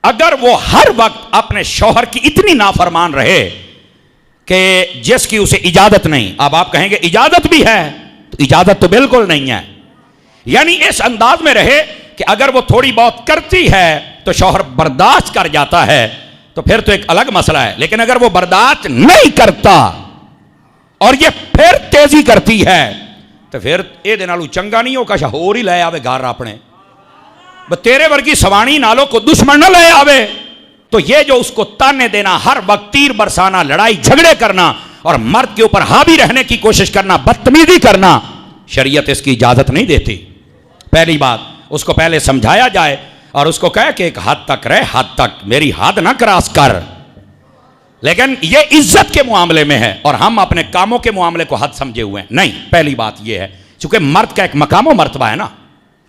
اگر وہ ہر وقت اپنے شوہر کی اتنی نافرمان رہے کہ جس کی اسے اجازت نہیں، اب آپ کہیں گے اجازت بھی ہے، تو اجازت تو بالکل نہیں ہے، یعنی اس انداز میں رہے کہ اگر وہ تھوڑی بہت کرتی ہے تو شوہر برداشت کر جاتا ہے تو پھر تو ایک الگ مسئلہ ہے، لیکن اگر وہ برداشت نہیں کرتا اور یہ پھر تیزی کرتی ہے تو پھر یہ نالو چنگا نہیں ہو کشا ہو ہی لے آوے گھر اپنے تیرے ورگی سوانی نالوں کو دشمن نہ لے آوے۔ تو یہ جو اس کو تانے دینا، ہر وقت تیر برسانا، لڑائی جھگڑے کرنا اور مرد کے اوپر حاوی رہنے کی کوشش کرنا، بدتمیزی کرنا، شریعت اس کی اجازت نہیں دیتی۔ پہلی بات اس کو پہلے سمجھایا جائے اور اس کو کہے کہ ایک حد تک رہ، حد تک، میری حد نہ کراس کر۔ لیکن یہ عزت کے معاملے میں ہے اور ہم اپنے کاموں کے معاملے کو حد سمجھے ہوئے ہیں، نہیں۔ پہلی بات یہ ہے چونکہ مرد کا ایک مقام و مرتبہ ہے نا،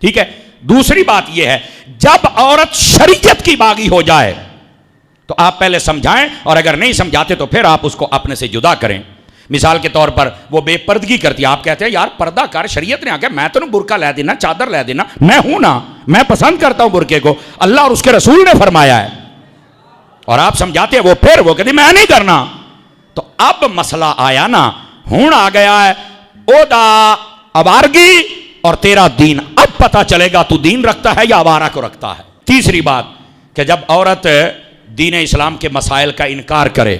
ٹھیک ہے۔ دوسری بات یہ ہے جب عورت شریعت کی باغی ہو جائے تو آپ پہلے سمجھائیں، اور اگر نہیں سمجھاتے تو پھر آپ اس کو اپنے سے جدا کریں۔ مثال کے طور پر وہ بے پردگی کرتی ہے، آپ کہتے ہیں یار پردہ کر، شریعت نے آ کے میں تو برقع لے دینا، چادر لے دینا، میں ہوں نا، میں پسند کرتا ہوں برقعے کو، اللہ اور اس کے رسول نے فرمایا ہے، اور آپ سمجھاتے ہیں، وہ کہتے ہیں میں نہیں کرنا۔ تو اب مسئلہ آیا نا، ہون آ گیا ہے او دا آوارگی اور تیرا دین، اب پتہ چلے گا تو دین رکھتا ہے یا آوارہ کو رکھتا ہے۔ تیسری بات کہ جب عورت دین اسلام کے مسائل کا انکار کرے،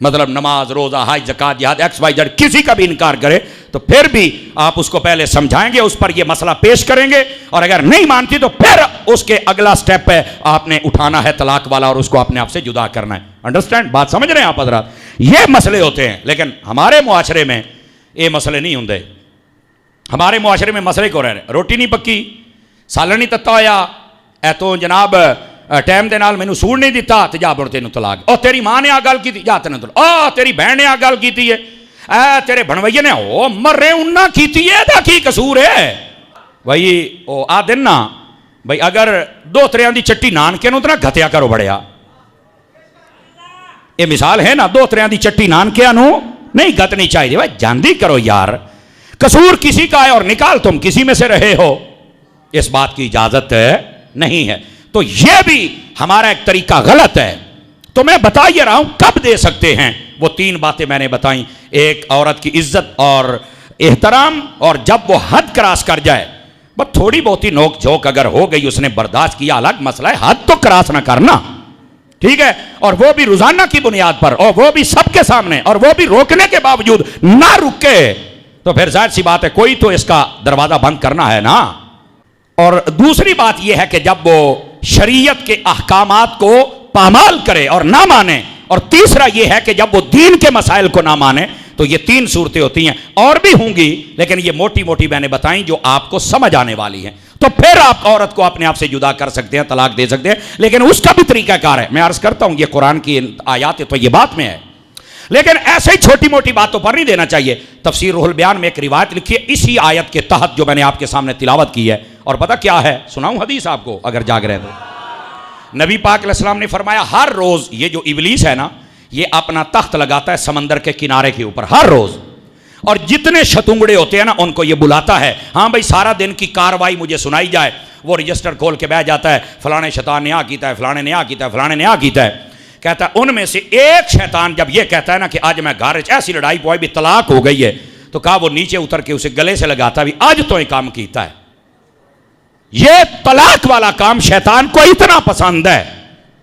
مطلب نماز، روزہ، حج، زکوٰۃ، جہاد، ایکس وائی زیڈ، کسی کا بھی انکار کرے تو پھر بھی آپ اس کو پہلے سمجھائیں گے، اس پر یہ مسئلہ پیش کریں گے، اور اگر نہیں مانتی تو پھر اس کے اگلا سٹیپ ہے آپ نے اٹھانا ہے طلاق والا اور اس کو اپنے آپ سے جدا کرنا ہے۔ انڈرسٹینڈ بات سمجھ رہے ہیں آپ حضرات؟ یہ مسئلے ہوتے ہیں، لیکن ہمارے معاشرے میں یہ مسئلے نہیں ہوندے۔ ہمارے معاشرے میں مسئلے کو رہ رہے، روٹی نہیں پکی، سالن نہیں تتا ہویا، اے تو جناب ٹائم دے نال مینوں سوڑ نہیں دیتا تے جا بڑ تینوں طلاق، او تیری ماں نے آ گل کیتی جا تینوں طلاق، او تیری بہن نے آ گل کیتی ہے، اے تیرے بھنوئیے نے او مرے انہاں کیتی ہے، دا کی قصور ہے؟ بھائی او آ دن نا بھائی اگر دو تریاں دی چٹی نان کے نوں تے نہ گھتیا کرو بڑیا، یہ مثال ہے نا، دو تریاں دی چٹی نان کے نوں نہیں گھتنی چاہیے، بھائی جاندی کرو یار، قصور کسی کا ہے اور نکال تم کسی میں سے رہے ہو، اس بات کی اجازت نہیں ہے۔ تو یہ بھی ہمارا ایک طریقہ غلط ہے۔ تو میں بتا یہ رہا ہوں کب دے سکتے ہیں، وہ تین باتیں میں نے بتائیں، ایک عورت کی عزت اور احترام، اور جب وہ حد کراس کر جائے، بس تھوڑی بہت ہی نوک جھوک اگر ہو گئی، اس نے برداشت کیا، الگ مسئلہ ہے، حد تو کراس نہ کرنا، ٹھیک ہے، اور وہ بھی روزانہ کی بنیاد پر، اور وہ بھی سب کے سامنے، اور وہ بھی روکنے کے باوجود نہ رکے، تو پھر ظاہر سی بات ہے کوئی تو اس کا دروازہ بند کرنا ہے نا۔ اور دوسری بات یہ ہے کہ جب وہ شریعت کے احکامات کو پامال کرے اور نہ مانے، اور تیسرا یہ ہے کہ جب وہ دین کے مسائل کو نہ مانے، تو یہ تین صورتیں ہوتی ہیں، اور بھی ہوں گی لیکن یہ موٹی موٹی میں نے بتائیں جو آپ کو سمجھ آنے والی ہیں۔ تو پھر آپ عورت کو اپنے آپ سے جدا کر سکتے ہیں، طلاق دے سکتے ہیں، لیکن اس کا بھی طریقہ کار ہے۔ میں عرض کرتا ہوں یہ قرآن کی آیات تو یہ بات میں ہے، لیکن ایسے ہی چھوٹی موٹی باتوں پر نہیں دینا چاہیے۔ تفسیر روح البیان میں ایک روایت لکھی ہے اسی آیت کے تحت جو میں نے آپ کے سامنے تلاوت کی ہے، اور پتہ کیا ہے، سناؤں حدیث آپ کو اگر جاگ رہے تو؟ نبی پاک علیہ السلام نے فرمایا ہر روز یہ جو ابلیس ہے نا، یہ اپنا تخت لگاتا ہے سمندر کے کنارے کے اوپر ہر روز، اور جتنے شتونگڑے ہوتے ہیں نا ان کو یہ بلاتا ہے، ہاں بھائی سارا دن کی کاروائی مجھے سنائی جائے۔ وہ رجسٹر کھول کے بیٹھ جاتا ہے، فلانے شیطان نے آ کیتا ہے، فلانے نے آ کیتا ہے، فلانے نے آ کیتا ہے، کہتا ہے ان میں سے ایک شیطان جب یہ کہتا ہے نا کہ آج میں گھر ایسی لڑائی پوائی بھی طلاق ہو گئی ہے، تو کہا وہ نیچے اتر کے اسے گلے سے لگاتا بھی آج تو یہ کام کیتا ہے۔ یہ طلاق والا کام شیطان کو اتنا پسند ہے،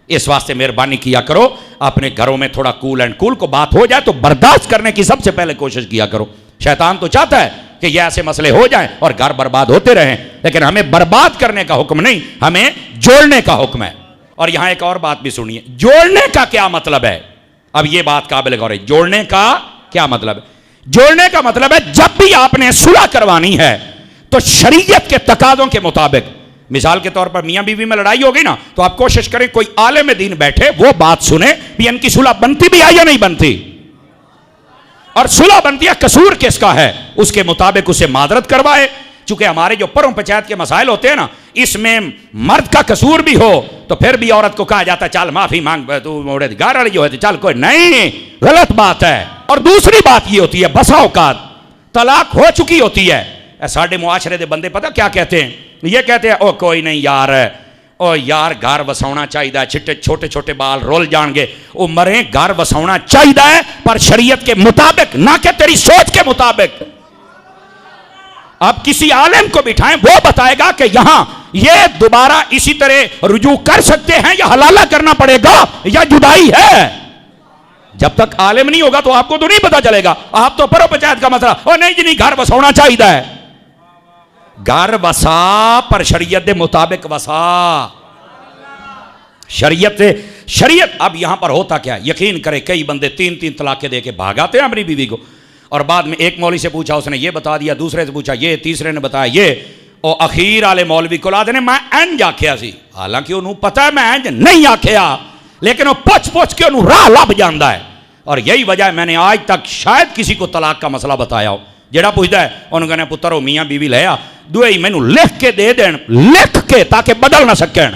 اس واسطے مہربانی کیا کرو اپنے گھروں میں تھوڑا کول اینڈ کول کو بات ہو جائے تو برداشت کرنے کی سب سے پہلے کوشش کیا کرو۔ شیطان تو چاہتا ہے کہ یہ ایسے مسئلے ہو جائیں اور گھر برباد ہوتے رہیں، لیکن ہمیں برباد کرنے کا حکم نہیں، ہمیں جوڑنے کا حکم ہے۔ اور یہاں ایک اور بات بھی سنیے، جوڑنے کا کیا مطلب ہے؟ اب یہ بات قابل غور ہے، جوڑنے کا کیا مطلب ہے؟ جوڑنے کا مطلب ہے جب بھی آپ نے صلح کروانی ہے تو شریعت کے تقاضوں کے مطابق، مثال کے طور پر میاں بیوی میں لڑائی ہو گئی نا، تو آپ کوشش کریں کوئی عالم دین بیٹھے، وہ بات سنے بھی ان کی صلح بنتی بھی ہے یا نہیں بنتی، اور صلح بنتی ہے قصور کس کا ہے اس کے مطابق اسے معذرت کروائے۔ چونکہ ہمارے جو پروں پنچایت کے مسائل ہوتے ہیں نا، اس میں مرد کا قصور بھی ہو تو پھر بھی عورت کو کہا جاتا ہے چل معافی مانگ، تو موڑے گار والی جو ہے چل کوئی نہیں، غلط بات ہے۔ اور دوسری بات یہ ہوتی ہے بسا اوقات طلاق ہو چکی ہوتی ہے، ساڑھے معاشرے دے بندے پتہ کیا کہتے ہیں، یہ کہتے ہیں او کوئی نہیں یار او یار گھر وساؤنا چاہیے چھٹے چھوٹے چھوٹے بال رول جان گے او مریں گھر وساؤنا چاہیے پر شریعت کے مطابق نہ کہ تیری سوچ کے مطابق. اب کسی عالم کو بٹھائیں وہ بتائے گا کہ یہاں یہ دوبارہ اسی طرح رجوع کر سکتے ہیں یا حلالہ کرنا پڑے گا یا جدائی ہے. جب تک عالم نہیں ہوگا تو آپ کو تو نہیں پتا چلے گا. آپ تو پرو پنچایت کا مسئلہ او نہیں جی نہیں گھر وساؤنا چاہیے ہے. گھر وسا پر شریعت دے مطابق وسا. شریعت اب یہاں پر ہوتا کیا یقین کرے کئی بندے 3 طلاقیں دے کے بھاگاتے ہیں اپنی بیوی کو اور بعد میں ایک مولوی سے پوچھا اس نے یہ بتا دیا, دوسرے سے پوچھا یہ, تیسرے نے بتایا یہ, اور اخیر والے مولوی کو لا دینے میں انج آکھیا سی. حالانکہ انہوں پتا ہے میں انج نہیں آکھیا لیکن وہ پوچھ کے انہوں راہ لب جاندہ ہے. اور یہی وجہ ہے میں نے آج تک شاید کسی کو طلاق کا مسئلہ بتایا ہو. جڑا پوچھتا ہے انہوں کہنے پتر ہو میاں بیوی لیا دوئے ہی میں نے لکھ کے دے دیں, لکھ کے تاکہ بدل نہ سکیں,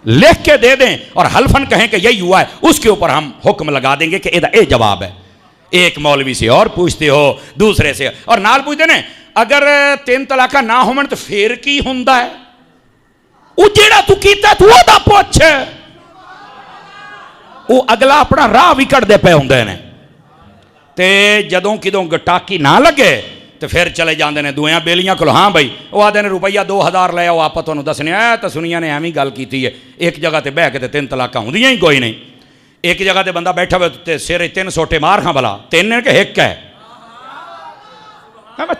لکھ کے دے دیں اور حلفن کہیں کہ یہی ہوا ہے, اس کے اوپر ہم حکم لگا دیں گے کہ اے جواب ہے. ایک مولوی سے اور پوچھتے ہو, دوسرے سے اور نال پوچھتے ہیں اگر 3 طلاقہ نہ ہومن تو پھر کی ہوندہ ہے. وہ جیڑا تو کیتا ہے تو وہ دا پوچھ ہے, وہ اگلا اپنا راہ وکڑ دے پہ ہوندے نے تے جدوں کدوں گٹاکی نہ لگے تو پھر چلے جاندے نے دویاں بیلیاں کلو. ہاں بھائی وہ آدھے نے روپیہ 2000 لے آؤ آپ تو دسنے آیا تو سنیا نے ہمیں گل کیتی ہے. ایک جگہ تے بہ کے تے 3 طلاقہ ہوندیاں ہی کوئی نہیں. ایک جگہ تے بندہ بیٹھا ہوئے تے سیرے 3 سوٹے مار کھاں بلا 3 نے کہ ایک ہے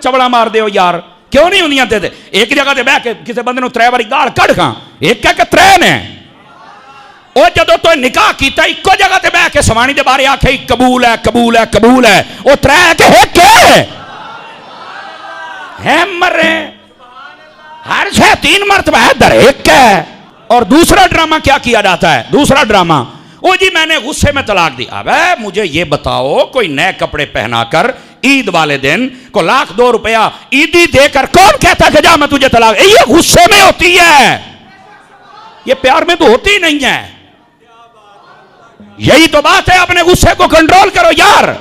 چبڑا مار دے ہو یار کیوں نہیں ہوندیاں تے. ایک جگہ تے بہ کے کسی بندے نو 3 باری گال کڑ کھاں ایک کہہ کہ 3 نے. او جدو تو نکاح کیتا ایک جگہ تے بہ کے سوانی دے بارے آکھے قبول ہے قبول ہے قبول ہے, او 3 کہ ایک ہے مرے ہر شے 3 مرتبہ ہے در ایک ہے. اور دوسرا ڈرامہ کیا کیا جاتا ہے, دوسرا ڈرامہ او جی میں نے غصے میں طلاق دی. اب مجھے یہ بتاؤ کوئی نئے کپڑے پہنا کر عید والے دن کو 1,00,000 روپیہ عیدی دے کر کون کہتا کہ جا میں تجھے طلاق, یہ غصے میں ہوتی ہے, یہ پیار میں تو ہوتی نہیں ہے. یہی تو بات ہے, اپنے غصے کو کنٹرول کرو یار.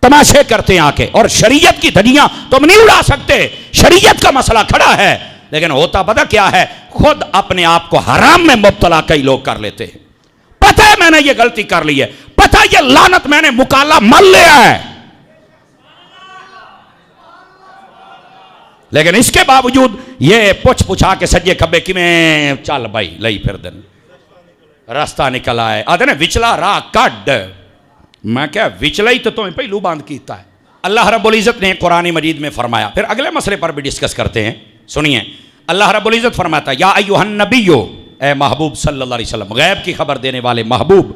تماشے کرتے ہیں آکے اور شریعت کی دھجیاں تم نہیں اڑا سکتے. شریعت کا مسئلہ کھڑا ہے لیکن ہوتا پتہ کیا ہے, خود اپنے آپ کو حرام میں مبتلا کئی لوگ کر لیتے ہیں. پتہ ہے میں نے یہ غلطی کر لی ہے, پتہ ہے یہ لعنت میں نے مکالا مل لیا ہے, لیکن اس کے باوجود یہ پوچھا کے سجے کھبے کی میں چل بھائی لئی پھر دن راستہ نکل آئے. آدھے نے وچلا راہ کڈ, میں کہا وچلا ہی تو تمہیں پہلو باندھ کیتا ہے. اللہ رب العزت نے قرآن مجید میں فرمایا, پھر اگلے مسئلے پر بھی ڈسکس کرتے ہیں. سنیے اللہ رب العزت فرماتا ہے یا ایوہ النبیو, اے محبوب صلی اللہ علیہ وسلم, غیب کی خبر دینے والے محبوب,